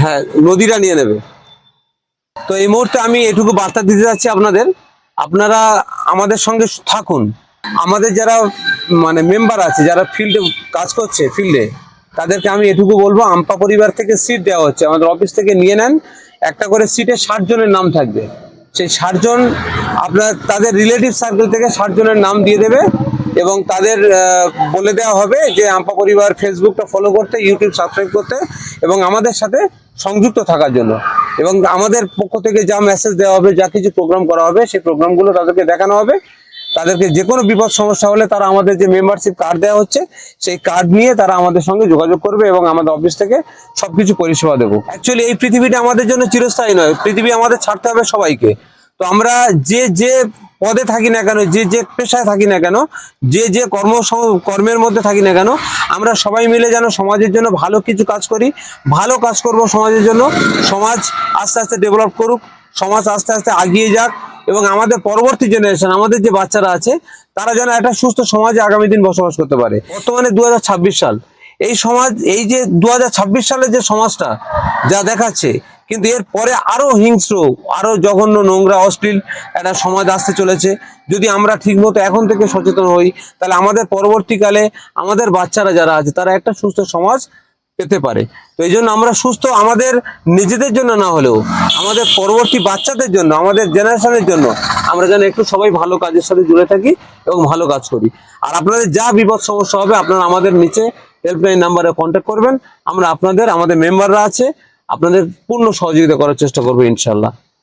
হ্যাঁ, নদীরা নিয়ে নেবে। তো এই মুহূর্তে আমি এটুকু বার্তা দিতে যাচ্ছি আপনাদের, আপনারা আমাদের সঙ্গে থাকুন। আমাদের যারা মানে মেম্বার আছে, যারা ফিল্ডে কাজ করছে ফিল্ডে, তাদেরকে আমি এটুকু বলবো, আম্পা পরিবার থেকে সিট দেওয়া হচ্ছে, আমাদের অফিস থেকে নিয়ে নেন। একটা করে সিটে 60 জনের নাম থাকবে। সেই 60 জন আপনার তাদের রিলেটিভ সার্কেল থেকে 60 জনের নাম দিয়ে দেবে এবং তাদের বলে দেওয়া হবে যে আম্পা পরিবার ফেসবুকটা ফলো করতে, ইউটিউব সাবস্ক্রাইব করতে এবং আমাদের সাথে সংযুক্ত থাকার জন্য। এবং আমাদের পক্ষ থেকে যা মেসেজ দেওয়া হবে, যা কিছু প্রোগ্রাম করা হবে, সেই প্রোগ্রামগুলো তাদেরকে দেখানো হবে। তাদেরকে যে কোনো বিপদ সমস্যা হলে তারা আমাদের যে মেম্বারশিপ কার্ড দেওয়া হচ্ছে, সেই কার্ড নিয়ে তারা আমাদের সঙ্গে যোগাযোগ করবে এবং আমাদের অফিস থেকে সবকিছু পরিষেবা দেবো। অ্যাকচুয়ালি এই পৃথিবীটা আমাদের জন্য চিরস্থায়ী নয়, পৃথিবী আমাদের ছাড়তে হবে সবাইকে। তো আমরা যে যে পদে থাকি না কেন, যে যে পেশায় থাকি না কেন, যে যে কর্মের মধ্যে থাকি না কেন, আমরা সবাই মিলে যেন সমাজের জন্য ভালো কিছু কাজ করি, ভালো কাজ করব সমাজের জন্য। সমাজ আস্তে আস্তে ডেভেলপ করুক, সমাজ আস্তে আস্তে এগিয়ে যাক এবং আমাদের পরবর্তী জেনারেশন, আমাদের যে বাচ্চারা আছে, তারা যেন একটা সুস্থ সমাজে আগামী দিন বসবাস করতে পারে। বর্তমানে 2026 সাল, এই সমাজ, এই যে 2026 সালের যে সমাজটা যা দেখাচ্ছে, কিন্তু এর পরে আরো হিংস্র, আরো জঘন্য, নোংরা, অশ্লীল একটা সমাজ আসতে চলেছে। যদি আমরা ঠিকমতো এখন থেকে সচেতন হই, তাহলে আমাদের পরবর্তীকালে আমাদের বাচ্চারা যারা আছে, তারা একটা সুস্থ সমাজ পেতে পারে। তো এই জন্য আমরা সুস্থ, আমাদের নিজেদের জন্য না হলেও আমাদের পরবর্তী বাচ্চাদের জন্য, আমাদের জেনারেশনের জন্য আমরা যেন একটু সবাই ভালো কাজের সাথে জুড়ে থাকি এবং ভালো কাজ করি। আর আপনাদের যা বিপদ সমস্যা হবে, আপনারা আমাদের নিচে হেল্পলাইন নাম্বারে কন্ট্যাক্ট করবেন। আমরা আপনাদের, আমাদের মেম্বাররা আছে, আপনাদের পূর্ণ সহযোগিতা করার চেষ্টা করবো ইনশাল্লাহ।